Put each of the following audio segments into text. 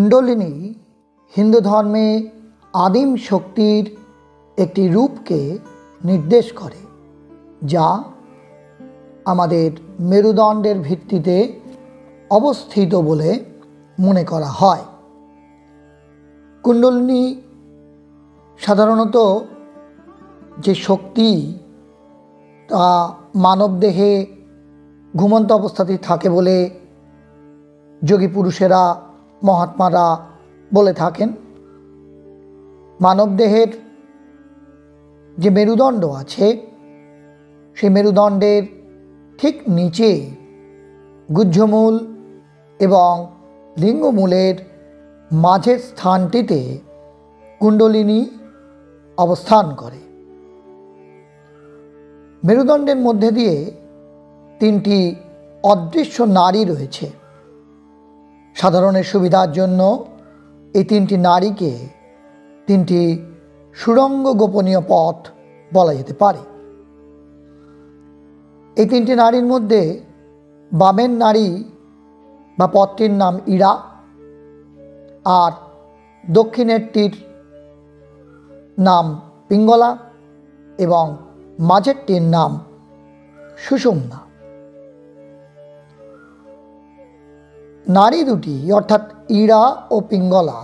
কুণ্ডলিনী হিন্দু ধর্মে আদিম শক্তির একটি রূপকে নির্দেশ করে, যা আমাদের মেরুদণ্ডের ভিত্তিতে অবস্থিত বলে মনে করা হয়। কুণ্ডলিনী সাধারণত যে শক্তি তা মানবদেহে ঘুমন্ত অবস্থাতেই থাকে বলে যোগী পুরুষেরা, মহাত্মারা বলে থাকেন। মানবদেহের যে মেরুদণ্ড আছে, সেই মেরুদণ্ডের ঠিক নিচে গুহ্যমূল এবং লিঙ্গমূলের মাঝের স্থানটিতে কুণ্ডলিনী অবস্থান করে। মেরুদণ্ডের মধ্যে দিয়ে তিনটি অদৃশ্য নাড়ি রয়েছে। সাধারণের সুবিধার জন্য এই তিনটি নাড়িকে তিনটি সুড়ঙ্গ গোপনীয় পথ বলা যেতে পারে। এই তিনটি নাড়ির মধ্যে বামের নাড়ি বা পথটির নাম ইড়া, আর দক্ষিণেরটির নাম পিঙ্গলা এবং মাঝেরটির নাম সুষুম্না। নাড়ি দুটি অর্থাৎ ইড়া ও পিঙ্গলা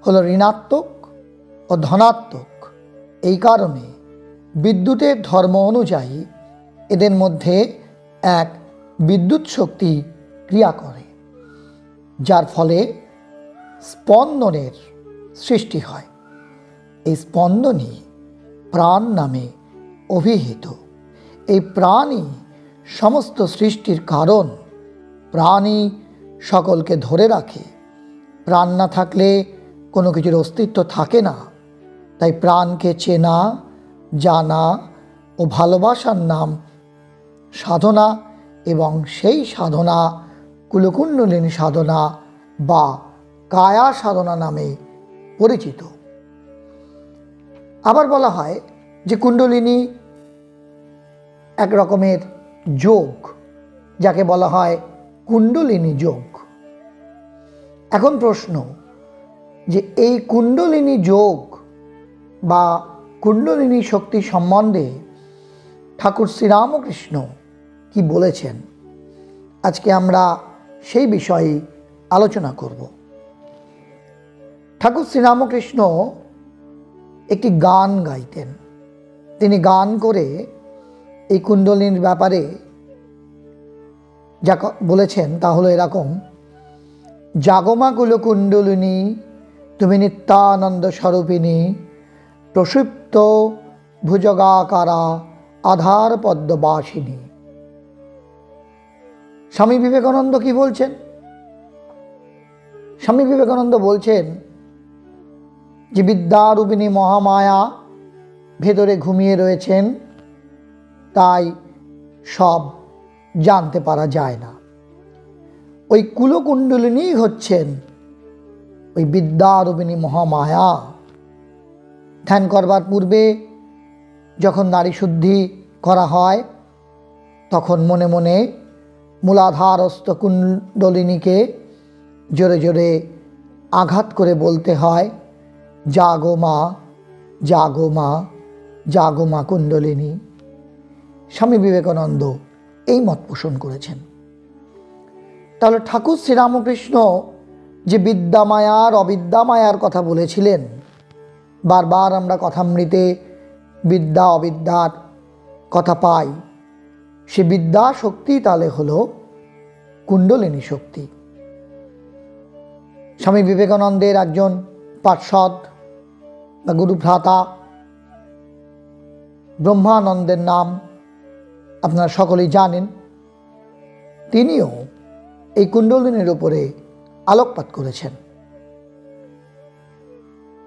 হলো ঋণাত্মক ও ধনাত্মক। এই কারণে বিদ্যুতের ধর্ম অনুযায়ী এদের মধ্যে এক বিদ্যুৎ শক্তি ক্রিয়া করে, যার ফলে স্পন্দনের সৃষ্টি হয়। এই স্পন্দনই প্রাণ নামে অভিহিত। এই প্রাণই সমস্ত সৃষ্টির কারণ। প্রাণই সকলকে ধরে রাখে। প্রাণ না থাকলে কোনো কিছুর অস্তিত্ব থাকে না। তাই প্রাণকে চেনা, জানা ও ভালোবাসার নাম সাধনা, এবং সেই সাধনা কুলকুণ্ডলিনী সাধনা বা কায়া সাধনা নামে পরিচিত। আবার বলা হয় যে কুণ্ডলিনী এক রকমের যোগ, যাকে বলা হয় কুণ্ডলিনী যোগ। এখন প্রশ্ন, যে এই কুণ্ডলিনী যোগ বা কুণ্ডলিনী শক্তি সম্বন্ধে ঠাকুর শ্রীরামকৃষ্ণ কি বলেছেন, আজকে আমরা সেই বিষয়ে আলোচনা করব। ঠাকুর শ্রীরামকৃষ্ণ একটি গান গাইতেন। তিনি গান করে এই কুণ্ডলিনীর ব্যাপারে যা বলেছেন তা হলো এরকম: জাগমা কুলকুণ্ডলিনী তুমি নিত্যানন্দ স্বরূপিণী, প্রসুপ্ত ভুজগাকারা আধার পদ্মবাসিনী। স্বামী বিবেকানন্দ কি বলছেন? স্বামী বিবেকানন্দ বলছেন যে বিদ্যারূপিণী মহামায়া ভেতরে ঘুমিয়ে রয়েছেন, তাই সব জানতে পারা যায় না। ওই কুলকুণ্ডলিনী হচ্ছেন ওই বিদ্যারূপিণী মহামায়া। ধ্যান করবার পূর্বে যখন নারী শুদ্ধি করা হয়, তখন মনে মনে মূলাধারস্থ কুণ্ডলিনীকে জোরে জোরে আঘাত করে বলতে হয়, জাগো মা, জাগো মা, জাগো মা কুণ্ডলিনী। স্বামী বিবেকানন্দ এই মত পোষণ করেছেন। তাহলে ঠাকুর শ্রীরামকৃষ্ণ যে বিদ্যামায়ার অবিদ্যামায়ার কথা বলেছিলেন, বারবার আমরা কথামৃতে বিদ্যা অবিদ্যার কথা পাই। সে বিদ্যা শক্তি তাহলে হলো কুণ্ডলিনী শক্তি। স্বামী বিবেকানন্দের একজন পার্ষদ বা গুরুভ্রাতা ব্রহ্মানন্দের নাম আপনারা সকলেই জানেন। তিনিও এই কুণ্ডলিনীর উপরে আলোকপাত করেছেন।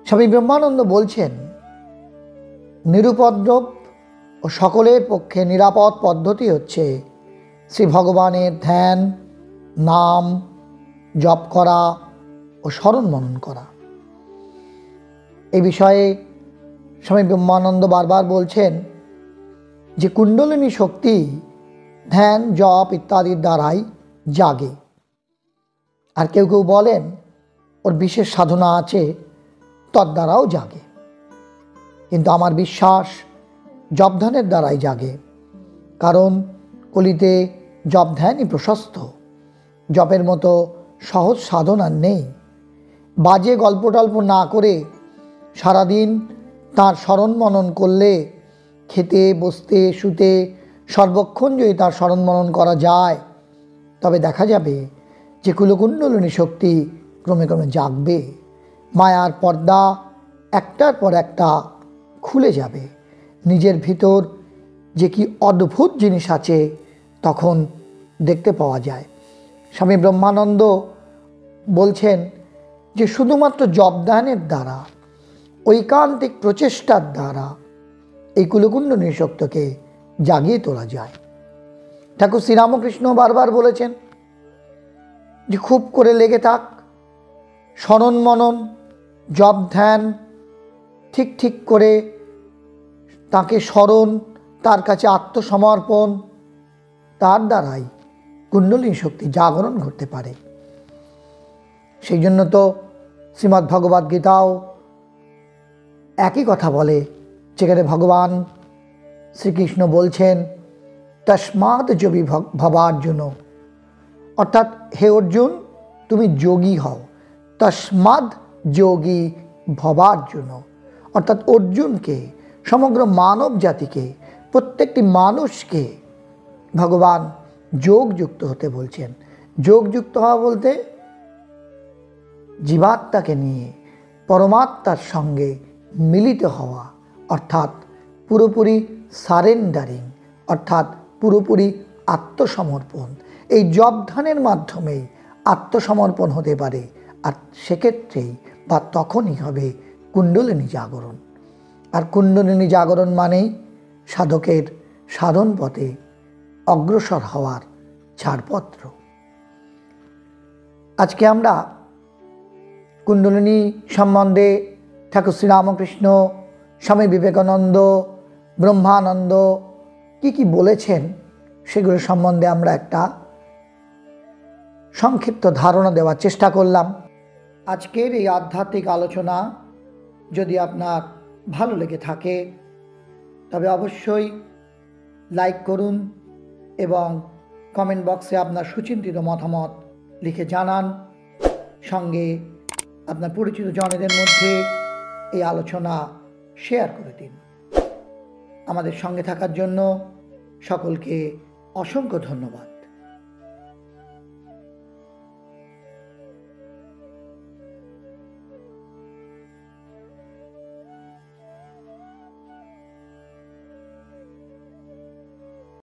স্বামী ব্রহ্মানন্দ বলছেন, নিরুপদ্রব ও সকলের পক্ষে নিরাপদ পদ্ধতি হচ্ছে শ্রী ভগবানের ধ্যান, নাম জপ করা ও স্মরণ মনন করা। এই বিষয়ে স্বামী ব্রহ্মানন্দ বারবার বলছেন যে কুণ্ডলিনী শক্তি ধ্যান, জপ ইত্যাদির দ্বারাই জাগে। আর কেউ কেউ বলেন ওর বিশেষ সাধনা আছে, তদ্বারাও জাগে। কিন্তু আমার বিশ্বাস জপ ধ্যানের দ্বারাই জাগে, কারণ কলিতে জপ ধ্যানই প্রশস্ত। জপের মতো সহজ সাধনা নেই। বাজে গল্প টল্প না করে সারাদিন তার স্মরণ মনন করলে, খেতে বসতে শুতে সর্বক্ষণ যদি তার স্মরণ মনন করা যায়, তবে দেখা যাবে যে কুলকুণ্ডলিনী শক্তি ক্রমে ক্রমে জাগবে। মায়ার পর্দা একটার পর একটা খুলে যাবে। নিজের ভিতর যে কি অদ্ভুত জিনিস আছে তখন দেখতে পাওয়া যায়। স্বামী ব্রহ্মানন্দ বলছেন যে শুধুমাত্র জপদানের দ্বারা, ঐকান্তিক প্রচেষ্টার দ্বারা এই কুলকুণ্ডলিনী শক্তিকে জাগিয়ে তোলা যায়। ঠাকুর শ্রীরামকৃষ্ণ বারবার বলেছেন যে খুব করে লেগে থাক, স্মরণ মনন জপ ধ্যান ঠিক ঠিক করে তাকে স্মরণ, তার কাছে আত্মসমর্পণ, তার দ্বারাই কুণ্ডলিনী শক্তি জাগরণ ঘটতে পারে। সেই জন্য তো শ্রীমদ্ ভগবদ্ গীতাও একই কথা বলে, যেখানে ভগবান শ্রীকৃষ্ণ বলছেন তস্মাৎ যোগী ভবার্জুন, অর্থাৎ হে অর্জুন তুমি যোগী হও। তস্মাৎ যোগী ভবার্জুন, অর্থাৎ অর্জুনকে, সমগ্র মানব জাতিকে, প্রত্যেকটি মানুষকে ভগবান যোগযুক্ত হতে বলছেন। যোগযুক্ত হওয়া বলতে জীবাত্মাকে নিয়ে পরমাত্মার সঙ্গে মিলিত হওয়া, অর্থাৎ পুরোপুরি সারেন্ডারিং, অর্থাৎ পুরোপুরি আত্মসমর্পণ। এই জপ ধ্যানের মাধ্যমেই আত্মসমর্পণ হতে পারে, আর সেক্ষেত্রেই বা তখনই হবে কুণ্ডলিনী জাগরণ। আর কুণ্ডলিনী জাগরণ মানেই সাধকের সাধন পথে অগ্রসর হওয়ার ছাড়পত্র। আজকে আমরা কুণ্ডলিনী সম্বন্ধে ঠাকুর শ্রীরামকৃষ্ণ, স্বামী বিবেকানন্দ, ব্রহ্মানন্দ কি বলেছেন সেগুলো সম্বন্ধে আমরা একটা সংক্ষিপ্ত ধারণা দেওয়ার চেষ্টা করলাম। আজকের এই আধ্যাত্মিক আলোচনা যদি আপনার ভালো লেগে থাকে তবে অবশ্যই লাইক করুন এবং কমেন্ট বক্সে আপনার সুচিন্তিত মতামত লিখে জানান। সঙ্গে আপনার পরিচিত জনেদের মধ্যে এই আলোচনা শেয়ার করে দিন। আমাদের সঙ্গে থাকার জন্য সকলকে অসংখ্য ধন্যবাদ।